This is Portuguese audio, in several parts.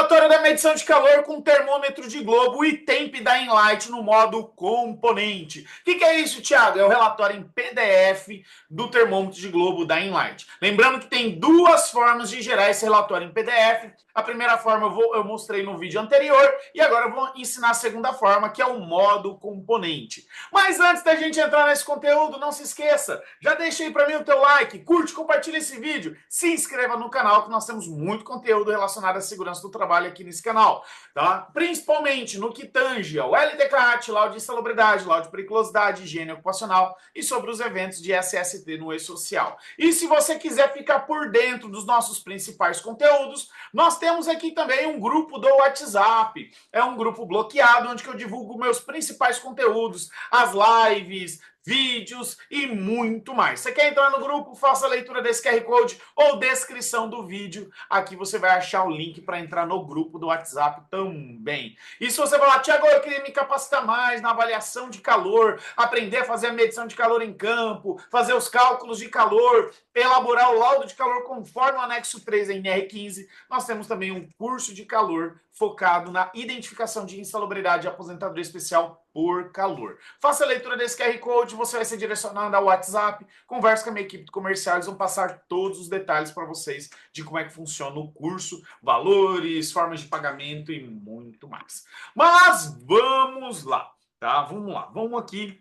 Relatório da medição de calor com termômetro de globo e temp da Enlight no modo componente. O que é isso, Thiago? É o relatório em PDF do termômetro de globo da Enlight. Lembrando que tem duas formas de gerar esse relatório em PDF. A primeira forma eu mostrei no vídeo anterior e agora eu vou ensinar a segunda forma, que é o modo componente. Mas antes da gente entrar nesse conteúdo, não se esqueça, já deixei para mim o teu like, curte, compartilha esse vídeo, se inscreva no canal que nós temos muito conteúdo relacionado à segurança do trabalho aqui nesse canal, tá? Principalmente no que tange ao LDCAT, laudo de insalubridade, laudo de periculosidade, higiene ocupacional e sobre os eventos de SST no e-social. E se você quiser ficar por dentro dos nossos principais conteúdos, nós temos aqui também um grupo do WhatsApp. É um grupo bloqueado onde eu divulgo meus principais conteúdos, as lives, vídeos e muito mais. Você quer entrar no grupo? Faça a leitura desse QR Code ou descrição do vídeo. Aqui você vai achar o link para entrar no grupo do WhatsApp também. E se você falar, Thiago, eu queria me capacitar mais na avaliação de calor, aprender a fazer a medição de calor em campo, fazer os cálculos de calor, elaborar o laudo de calor conforme o anexo 3 da NR15, nós temos também um curso de calor focado na identificação de insalubridade e aposentadoria especial por calor. Faça a leitura desse QR Code, você vai ser direcionado ao WhatsApp, converse com a minha equipe comercial, eles vão passar todos os detalhes para vocês de como é que funciona o curso, valores, formas de pagamento e muito mais. Mas vamos lá, tá? Vamos lá, vamos aqui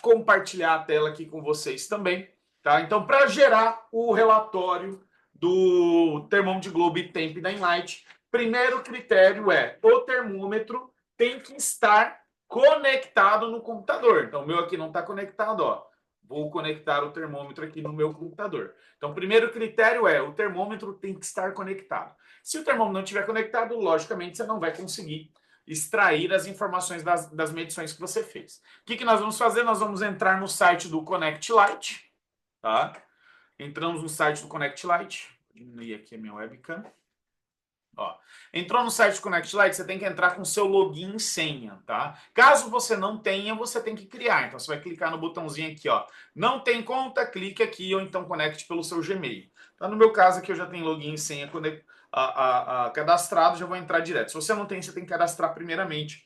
compartilhar a tela aqui com vocês também, tá? Então, para gerar o relatório do termômetro de globo e temp da Enlight, primeiro critério é o termômetro tem que estar conectado no computador. Então, o meu aqui não está conectado, ó. Vou conectar o termômetro aqui no meu computador. Então, o primeiro critério é o termômetro tem que estar conectado. Se o termômetro não estiver conectado, logicamente você não vai conseguir extrair as informações das medições que você fez. O que nós vamos fazer? Nós vamos entrar no site do Connect Light, tá? Entramos no site do Connect Light. Vou diminuir aqui a minha webcam. Ó, entrou no site do Connect Light, você tem que entrar com seu login e senha, tá? Caso você não tenha, você tem que criar. Então, você vai clicar no botãozinho aqui, ó. Não tem conta? Clique aqui ou então conecte pelo seu Gmail. Então, no meu caso aqui, eu já tenho login e senha cadastrado, já vou entrar direto. Se você não tem, você tem que cadastrar primeiramente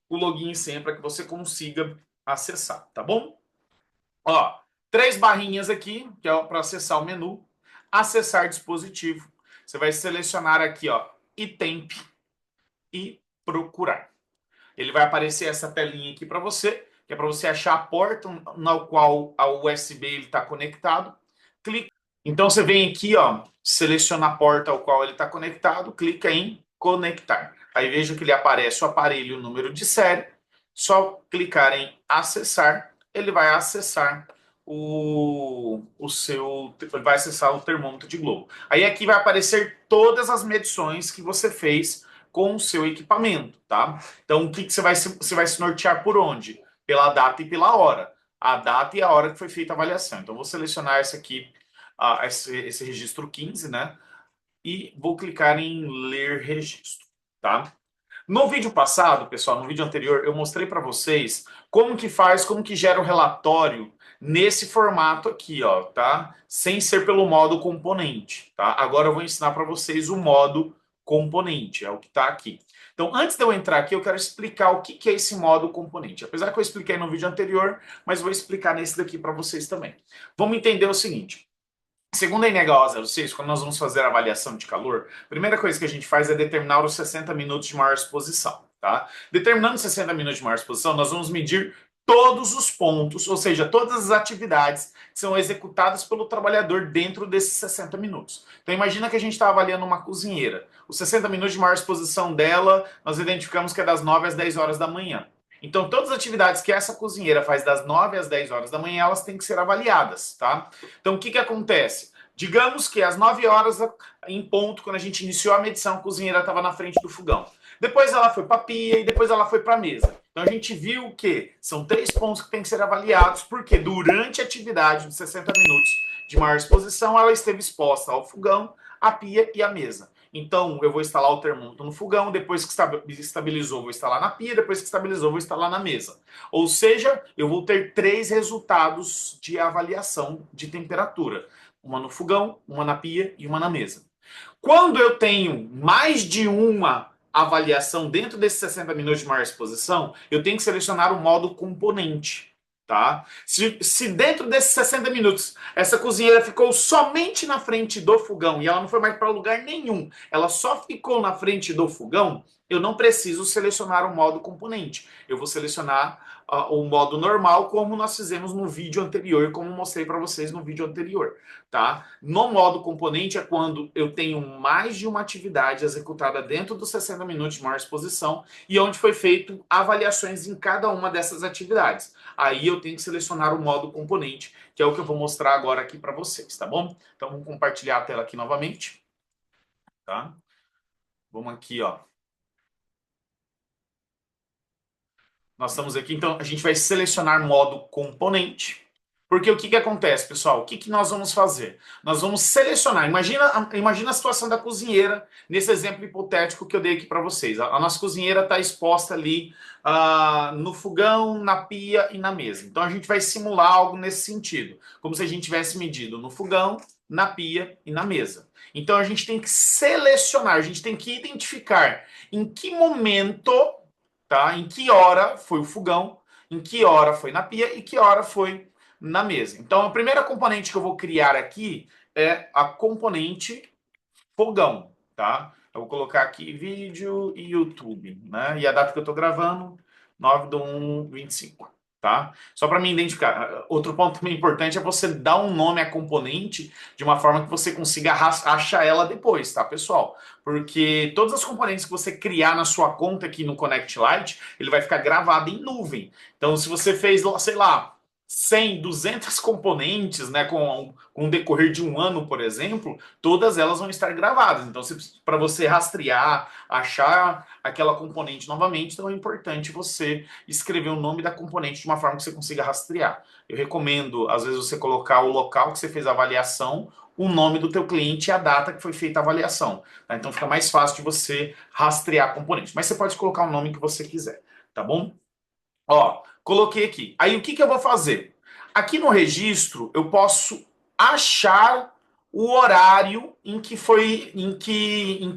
o login e senha para que você consiga acessar, tá bom? Ó, 3 barrinhas aqui, que é para acessar o menu. Acessar dispositivo. Você vai selecionar aqui, ó, itemp e procurar. Ele vai aparecer essa telinha aqui para você, que é para você achar a porta na qual a USB está conectado. Clica. Então você vem aqui, ó, seleciona a porta ao qual ele está conectado, clica em conectar. Aí veja que ele aparece o aparelho, o número de série. Só clicar em acessar, ele vai acessar vai acessar o termômetro de globo. Aí aqui vai aparecer todas as medições que você fez com o seu equipamento, tá? Então o que você vai se nortear por onde? Pela data e pela hora. A data e a hora que foi feita a avaliação. Então vou selecionar esse aqui, esse registro 15, né? E vou clicar em ler registro, tá? No vídeo passado, pessoal, no vídeo anterior, eu mostrei para vocês como que gera o relatório nesse formato aqui, ó, tá? Sem ser pelo modo componente, tá? Agora eu vou ensinar para vocês o modo componente, é o que está aqui. Então, antes de eu entrar aqui, eu quero explicar o que é esse modo componente. Apesar que eu expliquei no vídeo anterior, mas vou explicar nesse daqui para vocês também. Vamos entender o seguinte. Segundo a NH 06, quando nós vamos fazer a avaliação de calor, a primeira coisa que a gente faz é determinar os 60 minutos de maior exposição, tá? Determinando 60 minutos de maior exposição, nós vamos medir todos os pontos, ou seja, todas as atividades que são executadas pelo trabalhador dentro desses 60 minutos. Então imagina que a gente está avaliando uma cozinheira. Os 60 minutos de maior exposição dela, nós identificamos que é das 9 às 10 horas da manhã. Então, todas as atividades que essa cozinheira faz das 9 às 10 horas da manhã, elas têm que ser avaliadas, tá? Então, o que acontece? Digamos que às 9 horas em ponto, quando a gente iniciou a medição, a cozinheira estava na frente do fogão. Depois ela foi para a pia e depois ela foi para a mesa. Então, a gente viu que são 3 pontos que têm que ser avaliados, porque durante a atividade de 60 minutos de maior exposição, ela esteve exposta ao fogão, à pia e à mesa. Então, eu vou instalar o termômetro no fogão, depois que estabilizou, vou instalar na pia, depois que estabilizou, vou instalar na mesa. Ou seja, eu vou ter 3 resultados de avaliação de temperatura. Uma no fogão, uma na pia e uma na mesa. Quando eu tenho mais de uma avaliação dentro desses 60 minutos de maior exposição, eu tenho que selecionar o modo componente, tá? Se dentro desses 60 minutos essa cozinheira ficou somente na frente do fogão e ela não foi mais para lugar nenhum, ela só ficou na frente do fogão, eu não preciso selecionar o modo componente. Eu vou selecionar o modo normal, como nós fizemos no vídeo anterior, como mostrei para vocês no vídeo anterior, tá? No modo componente é quando eu tenho mais de uma atividade executada dentro dos 60 minutos de maior exposição e onde foi feito avaliações em cada uma dessas atividades. Aí eu tenho que selecionar o modo componente, que é o que eu vou mostrar agora aqui para vocês, tá bom? Então vamos compartilhar a tela aqui novamente, tá? Vamos aqui, ó. Nós estamos aqui, então a gente vai selecionar modo componente. Porque o que acontece, pessoal? O que nós vamos fazer? Nós vamos selecionar. Imagina a situação da cozinheira, nesse exemplo hipotético que eu dei aqui para vocês. A nossa cozinheira está exposta ali no fogão, na pia e na mesa. Então a gente vai simular algo nesse sentido. Como se a gente tivesse medido no fogão, na pia e na mesa. Então a gente tem que selecionar, a gente tem que identificar em que momento, tá? Em que hora foi o fogão, em que hora foi na pia e que hora foi na mesa. Então, a primeira componente que eu vou criar aqui é a componente fogão, tá? Eu vou colocar aqui vídeo e YouTube, né? E a data que eu tô gravando, 9/1/25, tá? Só para me identificar. Outro ponto também importante é você dar um nome à componente de uma forma que você consiga achar ela depois, tá, pessoal? Porque todas as componentes que você criar na sua conta aqui no Connect Lite, ele vai ficar gravado em nuvem. Então, se você fez, sei lá, 100, 200 componentes, né, com o decorrer de um ano, por exemplo, todas elas vão estar gravadas. Então, para você rastrear, achar aquela componente novamente, então é importante você escrever o nome da componente de uma forma que você consiga rastrear. Eu recomendo, às vezes, você colocar o local que você fez a avaliação, o nome do teu cliente e a data que foi feita a avaliação. Tá? Então, fica mais fácil de você rastrear a componente. Mas você pode colocar o nome que você quiser, tá bom? Ó, coloquei aqui. Aí o que eu vou fazer? Aqui no registro eu posso achar o horário em que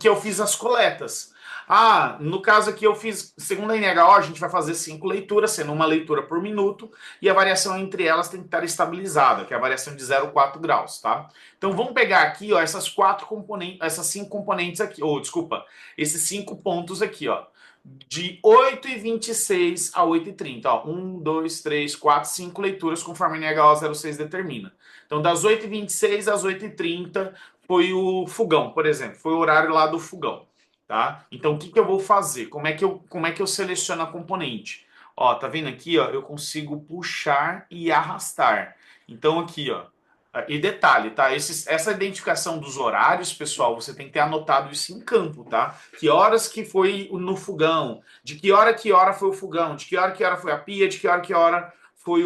eu fiz as coletas. Ah, no caso aqui eu fiz, segundo a NHO, a gente vai fazer 5 leituras, sendo uma leitura por minuto, e a variação entre elas tem que estar estabilizada, que é a variação de 0,4 graus, tá? Então vamos pegar aqui, ó, essas 5 componentes aqui, ou desculpa, esses 5 pontos aqui, ó, de 8h26 a 8h30. Ó, 1, 2, 3, 4, 5 leituras, conforme a NHO 06 determina. Então, das 8h26 às 8h30 foi o fogão, por exemplo. Foi o horário lá do fogão. Tá? Então, o que eu vou fazer? Como é que eu seleciono a componente? Ó, tá vendo aqui? Ó, eu consigo puxar e arrastar. Então, aqui, ó. E detalhe, tá? Essa identificação dos horários, pessoal, você tem que ter anotado isso em campo, tá? Que horas que foi no fogão, de que hora foi o fogão, de que hora foi a pia, de que hora foi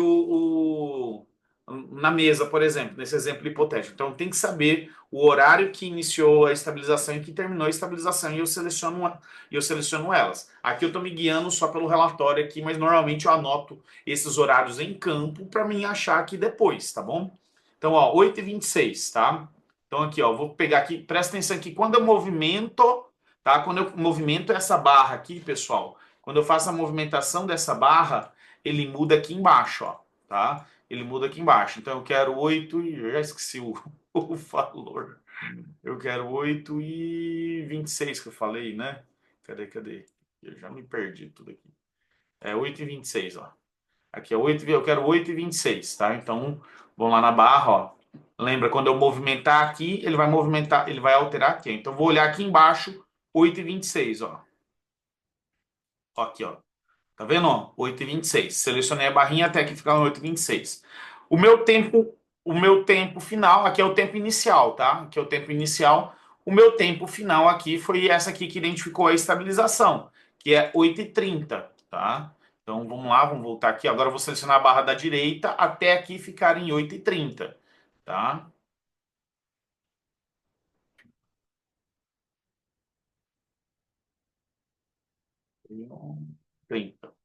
na mesa, por exemplo, nesse exemplo hipotético. Então tem que saber o horário que iniciou a estabilização e que terminou a estabilização e eu seleciono elas. Aqui eu estou me guiando só pelo relatório aqui, mas normalmente eu anoto esses horários em campo para mim achar aqui depois, tá bom? Então, ó, 8h26, tá? Então, aqui, ó, vou pegar aqui, presta atenção aqui, quando eu movimento, tá? Quando eu movimento essa barra aqui, pessoal, quando eu faço a movimentação dessa barra, ele muda aqui embaixo, ó, tá? Ele muda aqui embaixo. Então, eu quero 8 e... Eu já esqueci o valor. Eu quero 8h26 que eu falei, né? Cadê? Eu já me perdi tudo aqui. É 8h26, ó. Aqui é 8, eu quero 8h26, tá? Então, vamos lá na barra, ó. Lembra, quando eu movimentar aqui, ele vai movimentar, ele vai alterar aqui. Então, vou olhar aqui embaixo, 8h26, ó. Ó aqui, ó. Tá vendo, ó? 8h26. Selecionei a barrinha até que ficar no 8h26. O meu tempo final, aqui é o tempo inicial, tá? Aqui é o tempo inicial. O meu tempo final aqui foi essa aqui que identificou a estabilização, que é 8h30, tá? Então vamos lá, vamos voltar aqui. Agora eu vou selecionar a barra da direita até aqui ficar em 8h30, tá? 30.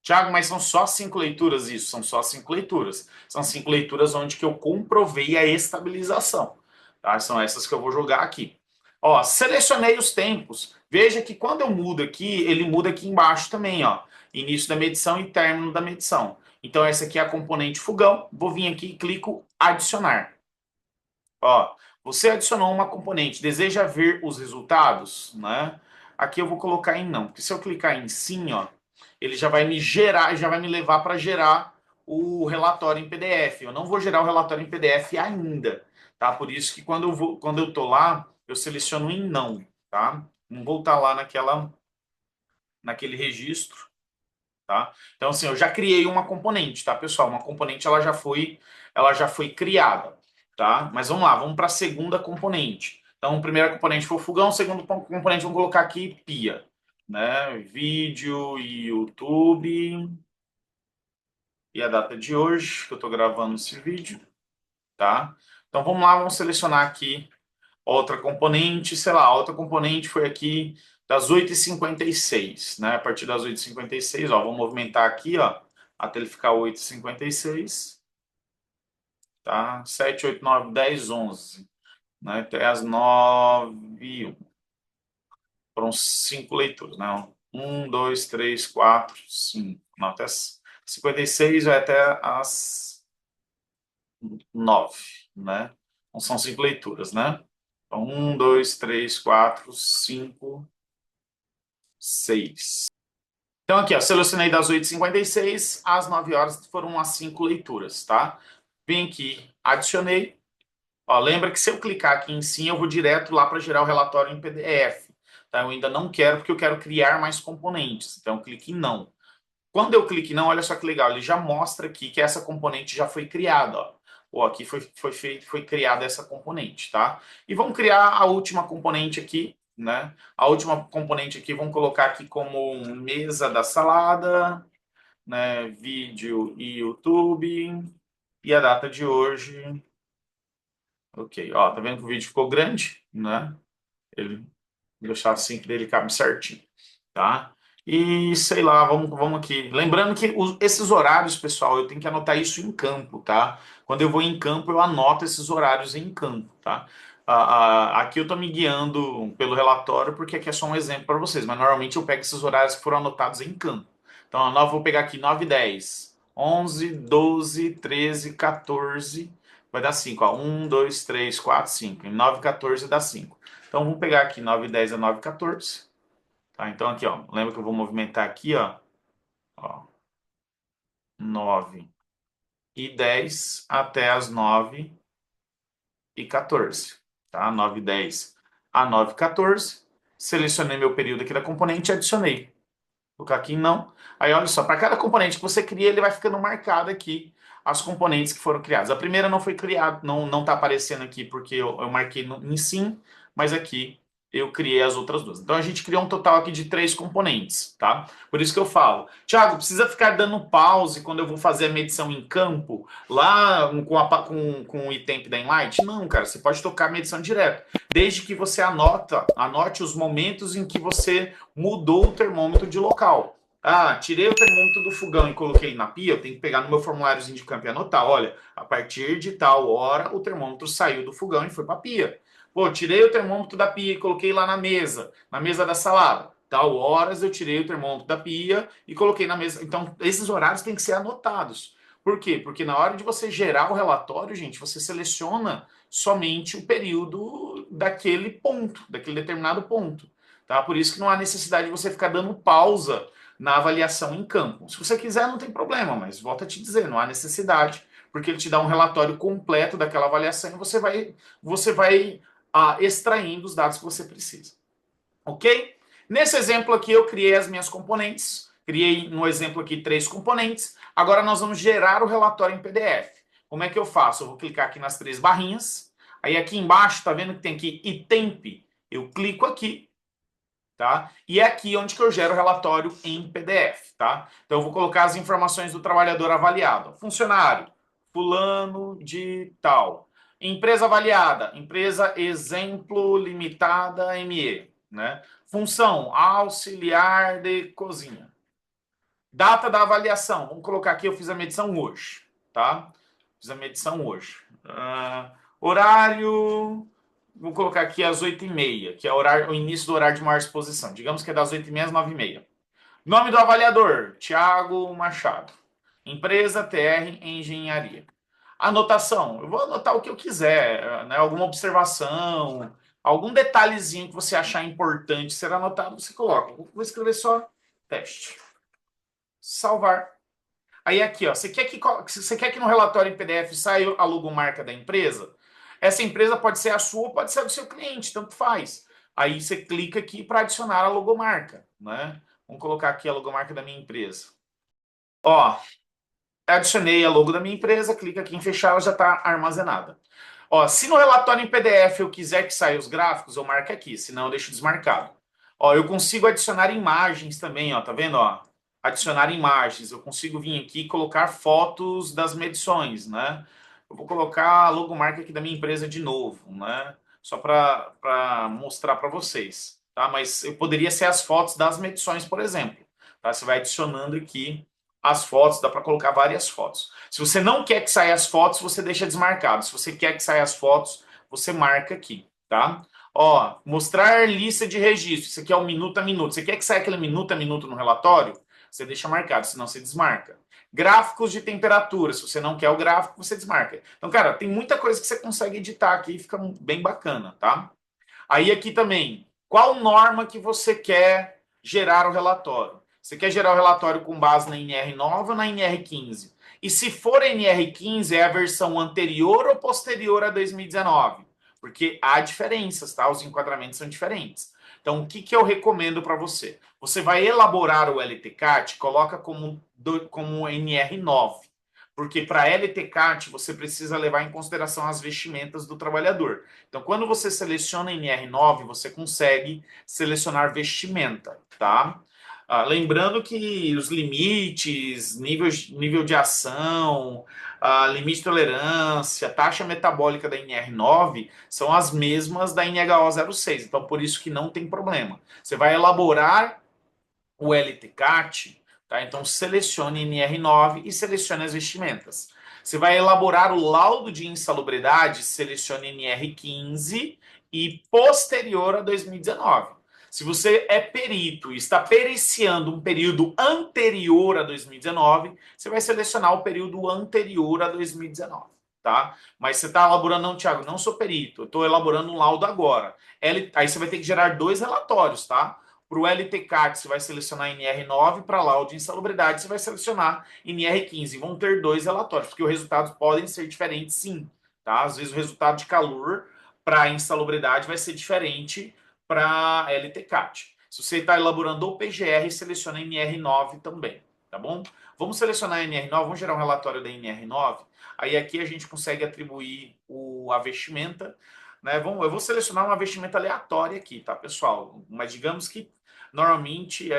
Tiago, mas são só 5 leituras isso? São só 5 leituras. São 5 leituras onde que eu comprovei a estabilização. Tá? São essas que eu vou jogar aqui. Ó, selecionei os tempos. Veja que quando eu mudo aqui, ele muda aqui embaixo também, ó. Início da medição e término da medição. Então, essa aqui é a componente fogão. Vou vir aqui e clico adicionar. Ó, você adicionou uma componente. Deseja ver os resultados, né? Aqui eu vou colocar em não, porque se eu clicar em sim, ó, ele já vai me gerar, já vai me levar para gerar o relatório em PDF. Eu não vou gerar o relatório em PDF ainda, tá? Por isso que quando eu tô lá, eu seleciono em não, tá? Não vou estar lá naquele registro, tá? Então assim, eu já criei uma componente, tá, pessoal? Uma componente ela já foi criada, tá? Mas vamos lá, vamos para a segunda componente. Então, a primeira componente foi o fogão, a segunda componente vamos colocar aqui pia, né? Vídeo e YouTube e a data de hoje que eu estou gravando esse vídeo, tá? Então vamos lá, vamos selecionar aqui outra componente, sei lá, a outra componente foi aqui das 8h56, né? A partir das 8h56, ó, vou movimentar aqui, ó, até ele ficar 8h56, tá? 7, 8, 9, 10, 11, né? Até as 9h01. Foram 5 leituras, né? 1, 2, 3, 4, 5. Não, até as 56 vai até as 9, né? Então são 5 leituras, né? Então, 1, 2, 3, 4, 5, 6. Então, aqui, ó, selecionei das 8h56 às 9 horas, foram as 5 leituras, tá? Vem aqui, adicionei. Ó, lembra que se eu clicar aqui em sim, eu vou direto lá para gerar o relatório em PDF. Tá? Eu ainda não quero, porque eu quero criar mais componentes. Então, eu clico em não. Quando eu clico em não, olha só que legal, ele já mostra aqui que essa componente já foi criada, ó. Ó, aqui foi criada essa componente, tá? E vamos criar a última componente aqui, né? A última componente aqui, vamos colocar aqui como mesa da salada, né? Vídeo e YouTube. E a data de hoje. Ok, ó, tá vendo que o vídeo ficou grande, né? Ele deixar assim que ele cabe certinho, tá? E sei lá, vamos aqui. Lembrando que esses horários, pessoal, eu tenho que anotar isso em campo, tá? Quando eu vou em campo, eu anoto esses horários em campo, tá? Aqui eu tô me guiando pelo relatório porque aqui é só um exemplo para vocês, mas normalmente eu pego esses horários que foram anotados em campo. Então, vou pegar aqui 9 h 10, 11, 12, 13, 14, vai dar 5, ó. 1, 2, 3, 4, 5. Em 9, 14 dá 5. Então, vamos pegar aqui 9 h 10 a 9 h 14. Tá? Então, aqui, ó. Lembra que eu vou movimentar aqui, ó. 9 e 10 até as 9 e 14. Tá? 9 e 10 a 9 e 14. Selecionei meu período aqui da componente e adicionei. Vou colocar aqui em não. Aí, olha só, para cada componente que você cria, ele vai ficando marcado aqui as componentes que foram criadas. A primeira não foi criada, não está aparecendo aqui porque eu marquei em sim, mas aqui eu criei as outras duas. Então a gente criou um total aqui de 3 componentes, tá? Por isso que eu falo, Thiago, precisa ficar dando pause quando eu vou fazer a medição em campo, lá com o itemp da Enlight? Não, cara, você pode tocar a medição direto, desde que você anote os momentos em que você mudou o termômetro de local. Ah, tirei o termômetro do fogão e coloquei na pia, eu tenho que pegar no meu formuláriozinho de campo e anotar. Olha, a partir de tal hora o termômetro saiu do fogão e foi para a pia. Pô, tirei o termômetro da pia e coloquei lá na mesa da salada. Tal horas eu tirei o termômetro da pia e coloquei na mesa. Então, esses horários têm que ser anotados. Por quê? Porque na hora de você gerar o relatório, gente, você seleciona somente o período daquele ponto, daquele determinado ponto. Tá? Por isso que não há necessidade de você ficar dando pausa na avaliação em campo. Se você quiser, não tem problema, mas volto a te dizer, não há necessidade, porque ele te dá um relatório completo daquela avaliação e você vai extraindo os dados que você precisa. Ok? Nesse exemplo aqui, eu criei as minhas componentes. Criei no exemplo aqui 3 componentes. Agora nós vamos gerar o relatório em PDF. Como é que eu faço? Eu vou clicar aqui nas 3 barrinhas. Aí aqui embaixo, tá vendo que tem aqui itemp? Eu clico aqui, tá? E é aqui onde que eu gero o relatório em PDF, tá? Então eu vou colocar as informações do trabalhador avaliado. Funcionário, fulano de tal. Empresa avaliada, empresa exemplo limitada ME, né? Função, auxiliar de cozinha. Data da avaliação, vamos colocar aqui, eu fiz a medição hoje, tá? Fiz a medição hoje. Horário vou colocar aqui às 8h30, que é o início do horário de maior exposição. Digamos que é das 8h30 às 9h30. Nome do avaliador, Tiago Machado. Empresa TR Engenharia. Anotação, eu vou anotar o que eu quiser, né? Alguma observação, algum detalhezinho que você achar importante ser anotado, você coloca. Vou escrever só teste. Salvar. Aí aqui, ó, você quer que no relatório em PDF saia a logomarca da empresa? Essa empresa pode ser a sua ou pode ser a do seu cliente, tanto faz. Aí você clica aqui para adicionar a logomarca, né? Vamos colocar aqui a logomarca da minha empresa. Ó, adicionei a logo da minha empresa, clica aqui em fechar, ela já está armazenada. Ó, se no relatório em PDF eu quiser que saia os gráficos, eu marco aqui, senão eu deixo desmarcado. Ó, eu consigo adicionar imagens também, ó, tá vendo, ó? Adicionar imagens, eu consigo vir aqui e colocar fotos das medições, né? Eu vou colocar a logomarca aqui da minha empresa de novo, né? Só para mostrar para vocês, tá? Mas eu poderia ser as fotos das medições, por exemplo, tá? Você vai adicionando aqui as fotos, dá para colocar várias fotos. Se você não quer que saia as fotos, você deixa desmarcado. Se você quer que saia as fotos, você marca aqui, tá? Ó, mostrar lista de registro. Isso aqui é o minuto a minuto. Você quer que saia aquele minuto a minuto no relatório? Você deixa marcado, senão você desmarca. Gráficos de temperatura. Se você não quer o gráfico, você desmarca. Então, cara, tem muita coisa que você consegue editar aqui e fica bem bacana, tá? Aí aqui também, qual norma que você quer gerar o relatório? Você quer gerar o relatório com base na NR9 ou na NR15? E se for NR15, é a versão anterior ou posterior a 2019? Porque há diferenças, tá? Os enquadramentos são diferentes. Então, o que eu recomendo para você? Você vai elaborar o LTCAT, coloca como NR9. Porque para LTCAT você precisa levar em consideração as vestimentas do trabalhador. Então, quando você seleciona NR9, você consegue selecionar vestimenta, tá? Lembrando que os limites, nível de ação, limite de tolerância, taxa metabólica da NR9 são as mesmas da NHO06. Então, por isso que não tem problema. Você vai elaborar o LTCAT, tá? Então selecione NR9 e selecione as vestimentas. Você vai elaborar o laudo de insalubridade, selecione NR15 e posterior a 2019. Se você é perito e está periciando um período anterior a 2019, você vai selecionar o período anterior a 2019, tá? Mas você está elaborando, não, Thiago, não sou perito, eu estou elaborando um laudo agora. Aí você vai ter que gerar dois relatórios, tá? Para o LTCAT, você vai selecionar NR9, para laudo de insalubridade, você vai selecionar NR15. Vão ter dois relatórios, porque os resultados podem ser diferentes, sim. Tá? Às vezes o resultado de calor para insalubridade vai ser diferente para LTCAT. Se você está elaborando o PGR, seleciona NR9 também, tá bom? Vamos selecionar NR9, vamos gerar um relatório da NR9. Aí aqui a gente consegue atribuir a vestimenta, né? Eu vou selecionar uma vestimenta aleatória aqui, tá, pessoal? Mas digamos que normalmente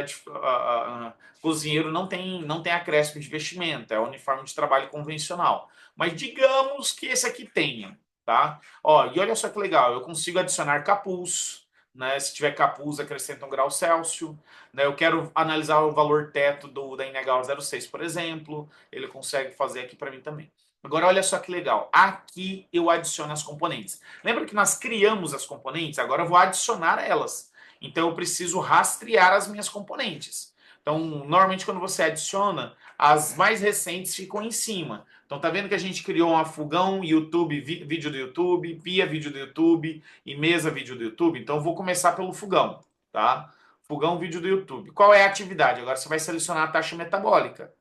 cozinheiro não tem acréscimo de vestimenta, é uniforme de trabalho convencional. Mas digamos que esse aqui tenha, tá? Ó, e olha só que legal, eu consigo adicionar capuz, né? Se tiver capuz, acrescenta 1 grau Celsius. Né? Eu quero analisar o valor teto da NH06, por exemplo. Ele consegue fazer aqui para mim também. Agora, olha só que legal. Aqui eu adiciono as componentes. Lembra que nós criamos as componentes? Agora eu vou adicionar elas. Então eu preciso rastrear as minhas componentes. Então, normalmente quando você adiciona, as mais recentes ficam em cima. Então tá vendo que a gente criou uma fogão, YouTube, vídeo do YouTube, pia vídeo do YouTube e mesa vídeo do YouTube? Então eu vou começar pelo fogão, tá? Fogão vídeo do YouTube. Qual é a atividade? Agora você vai selecionar a taxa metabólica.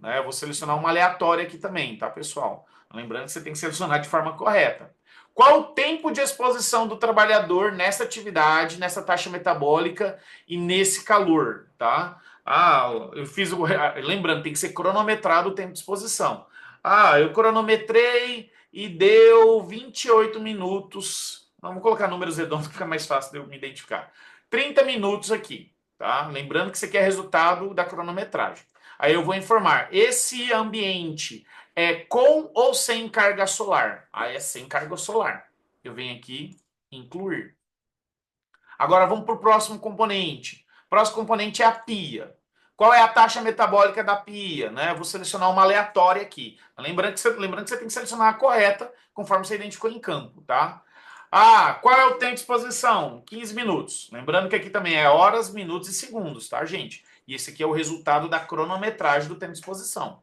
Né? Eu vou selecionar uma aleatória aqui também, tá, pessoal? Lembrando que você tem que selecionar de forma correta. Qual o tempo de exposição do trabalhador nessa atividade, nessa taxa metabólica e nesse calor, tá? Eu fiz o. Lembrando, tem que ser cronometrado o tempo de exposição. Eu cronometrei e deu 28 minutos. Vamos colocar números redondos que fica mais fácil de eu me identificar. 30 minutos aqui, tá? Lembrando que você quer resultado da cronometragem. Aí eu vou informar, esse ambiente é com ou sem carga solar? É sem carga solar. Eu venho aqui, incluir. Agora vamos para o próximo componente. O próximo componente é a pia. Qual é a taxa metabólica da pia? Né? Eu vou selecionar uma aleatória aqui. Lembrando que você tem que selecionar a correta, conforme você identificou em campo, tá? Ah, qual é o tempo de exposição? 15 minutos. Lembrando que aqui também é horas, minutos e segundos, tá, gente? E esse aqui é o resultado da cronometragem do tempo de exposição.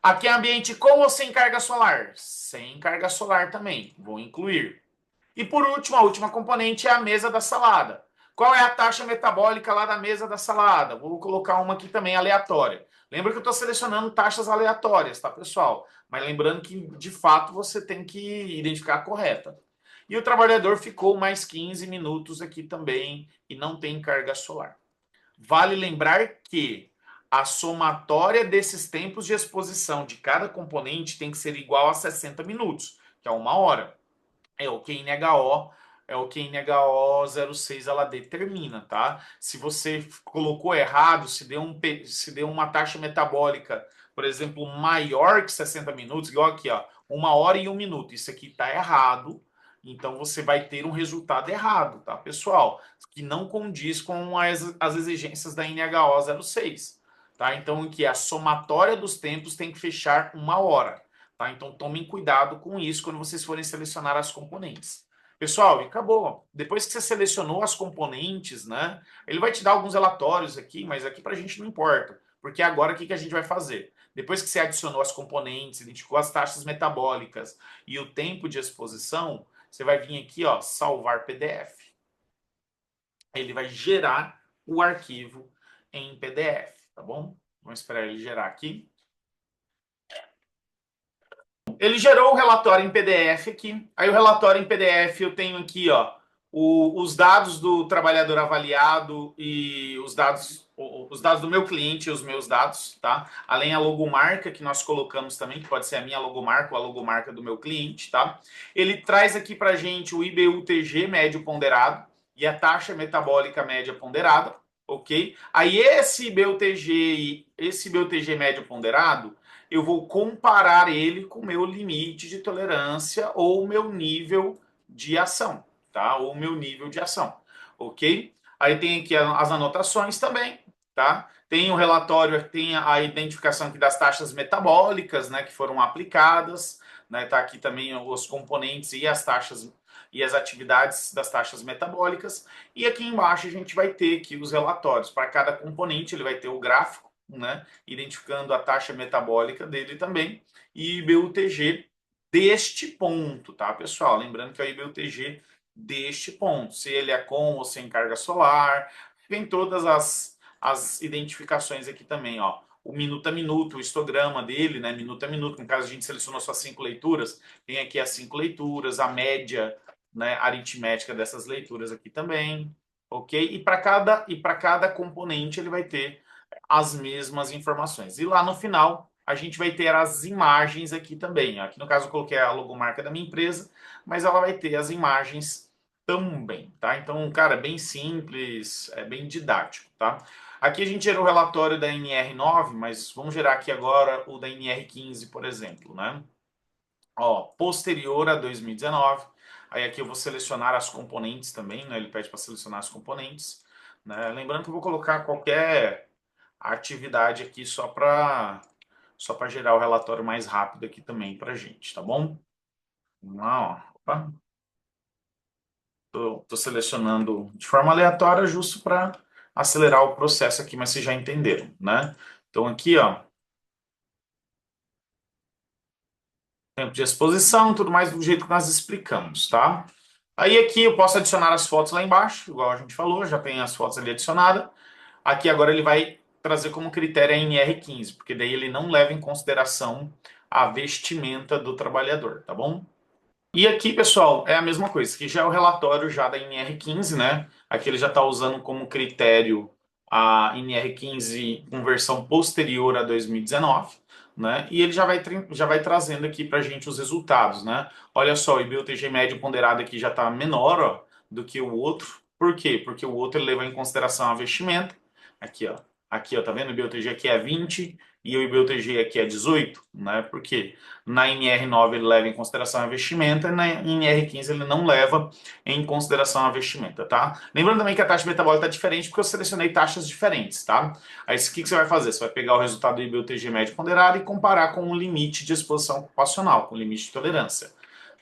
Aqui é ambiente com ou sem carga solar? Sem carga solar também. Vou incluir. E por último, a última componente é a mesa da salada. Qual é a taxa metabólica lá da mesa da salada? Vou colocar uma aqui também aleatória. Lembra que eu estou selecionando taxas aleatórias, tá, pessoal? Mas lembrando que, de fato, você tem que identificar a correta. E o trabalhador ficou mais 15 minutos aqui também e não tem carga solar. Vale lembrar que a somatória desses tempos de exposição de cada componente tem que ser igual a 60 minutos, que é uma hora. É o que a NHO, é o que a NHO 06 ela determina, tá? Se você colocou errado, se deu uma taxa metabólica, por exemplo, maior que 60 minutos, igual aqui, ó, 1 hora e 1 minuto, isso aqui tá errado, então você vai ter um resultado errado, tá, pessoal? Que não condiz com as exigências da NHO 06, tá? Então, que a somatória dos tempos tem que fechar 1 hora. Tá? Então tomem cuidado com isso quando vocês forem selecionar as componentes. Pessoal, e acabou. Depois que você selecionou as componentes, né? Ele vai te dar alguns relatórios aqui, mas aqui para a gente não importa. Porque agora o que a gente vai fazer? Depois que você adicionou as componentes, identificou as taxas metabólicas e o tempo de exposição, você vai vir aqui, ó, salvar PDF. Ele vai gerar o arquivo em PDF, tá bom? Vamos esperar ele gerar aqui. Ele gerou o relatório em PDF aqui. Aí o relatório em PDF eu tenho aqui, ó, os dados do trabalhador avaliado e os dados do meu cliente e os meus dados, tá? Além a logomarca que nós colocamos também, que pode ser a minha logomarca ou a logomarca do meu cliente, tá? Ele traz aqui pra gente o IBU-TG médio ponderado e a taxa metabólica média ponderada, ok? Aí esse IBU-TG médio ponderado, eu vou comparar ele com o meu limite de tolerância ou o meu nível de ação, tá? Ou o meu nível de ação, ok? Aí tem aqui as anotações também, tá? Tem o relatório, tem a identificação aqui das taxas metabólicas, né, que foram aplicadas, né? Tá aqui também os componentes e as taxas e as atividades das taxas metabólicas. E aqui embaixo a gente vai ter aqui os relatórios. Para cada componente ele vai ter o gráfico, né, identificando a taxa metabólica dele também, e IBU-TG deste ponto, tá, pessoal? Lembrando que é o IBU-TG deste ponto, se ele é com ou sem carga solar, tem todas as identificações aqui também, ó. O minuto a minuto, o histograma dele, né? Minuto a minuto. No caso, a gente selecionou só 5 leituras, tem aqui as 5 leituras, a média, né, aritmética dessas leituras aqui também, ok? E para cada componente ele vai ter as mesmas informações. E lá no final, a gente vai ter as imagens aqui também. Aqui no caso eu coloquei a logomarca da minha empresa, mas ela vai ter as imagens também, tá? Então, cara, é bem simples, é bem didático, tá? Aqui a gente gerou o relatório da NR9, mas vamos gerar aqui agora o da NR15, por exemplo, né? Ó, posterior a 2019. Aí aqui eu vou selecionar as componentes também, né? Ele pede para selecionar as componentes, né? Lembrando que eu vou colocar qualquer a atividade aqui só para gerar o relatório mais rápido aqui também para gente, tá bom? Vamos lá, ó. Opa. Tô selecionando de forma aleatória justo para acelerar o processo aqui, mas vocês já entenderam, né? Então aqui, ó, tempo de exposição, tudo mais do jeito que nós explicamos, tá? Aí aqui eu posso adicionar as fotos lá embaixo, igual a gente falou, já tem as fotos ali adicionadas. Aqui agora ele vai trazer como critério a NR15, porque daí ele não leva em consideração a vestimenta do trabalhador, tá bom? E aqui, pessoal, é a mesma coisa, que já é o relatório já da NR15, né? Aqui ele já está usando como critério a NR15 com versão posterior a 2019, né? E ele já vai trazendo aqui para a gente os resultados, né? Olha só, o IBU-TG médio ponderado aqui já está menor, ó, do que o outro. Por quê? Porque o outro ele leva em consideração a vestimenta. Aqui, ó. Aqui, ó, tá vendo? O IBU-TG aqui é 20 e o IBU-TG aqui é 18, né? Por quê? Na NR9 ele leva em consideração a vestimenta, e na NR15 ele não leva em consideração a vestimenta, tá? Lembrando também que a taxa metabólica está diferente porque eu selecionei taxas diferentes, tá? Aí o que você vai fazer? Você vai pegar o resultado do IBU-TG médio ponderado e comparar com o limite de exposição ocupacional, com o limite de tolerância.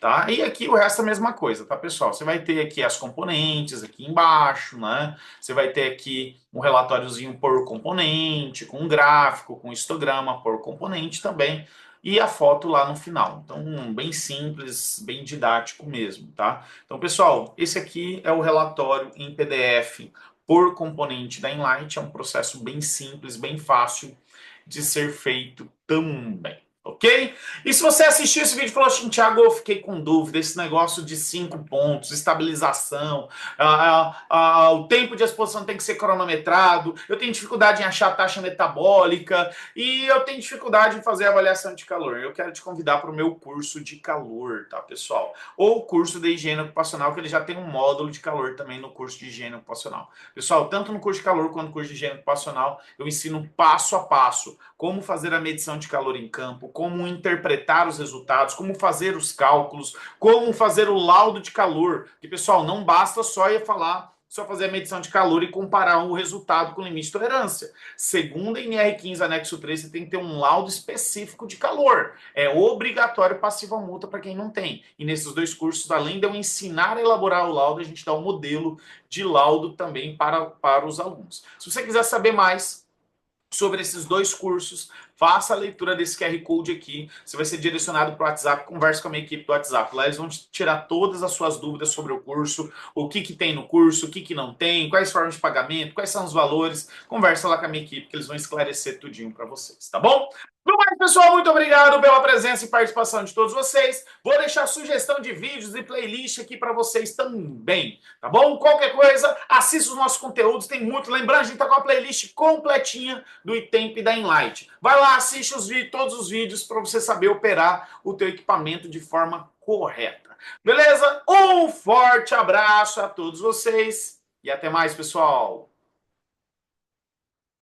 tá? E aqui o resto é a mesma coisa, tá, pessoal? Você vai ter aqui as componentes aqui embaixo, né? Você vai ter aqui um relatóriozinho por componente, com um gráfico, com histograma por componente também, e a foto lá no final. Então, bem simples, bem didático mesmo, tá? Então, pessoal, esse aqui é o relatório em PDF por componente da Enlight, é um processo bem simples, bem fácil de ser feito também. Ok? E se você assistiu esse vídeo e falou assim, Thiago, eu fiquei com dúvida, esse negócio de 5 pontos, estabilização, o tempo de exposição tem que ser cronometrado, eu tenho dificuldade em achar a taxa metabólica e eu tenho dificuldade em fazer avaliação de calor. Eu quero te convidar para o meu curso de calor, tá, pessoal? Ou o curso de higiene ocupacional, que ele já tem um módulo de calor também no curso de higiene ocupacional. Pessoal, tanto no curso de calor quanto no curso de higiene ocupacional, eu ensino passo a passo como fazer a medição de calor em campo, como interpretar os resultados, como fazer os cálculos, como fazer o laudo de calor. Que, pessoal, não basta só fazer a medição de calor e comparar o resultado com o limite de tolerância. Segundo a NR15, anexo 3, você tem que ter um laudo específico de calor. É obrigatório passiva multa para quem não tem. E nesses dois cursos, além de eu ensinar a elaborar o laudo, a gente dá um modelo de laudo também para os alunos. Se você quiser saber mais sobre esses dois cursos, faça a leitura desse QR Code aqui, você vai ser direcionado para o WhatsApp, converse com a minha equipe do WhatsApp, lá eles vão tirar todas as suas dúvidas sobre o curso, o que tem no curso, o que não tem, quais formas de pagamento, quais são os valores, conversa lá com a minha equipe que eles vão esclarecer tudinho para vocês, tá bom? No mais, pessoal, muito obrigado pela presença e participação de todos vocês. Vou deixar sugestão de vídeos e playlist aqui para vocês também, tá bom? Qualquer coisa, assista os nossos conteúdos, tem muito. Lembrando, a gente tá com a playlist completinha do iTemp da Enlight. Vai lá, assiste todos os vídeos para você saber operar o teu equipamento de forma correta. Beleza? Um forte abraço a todos vocês e até mais, pessoal!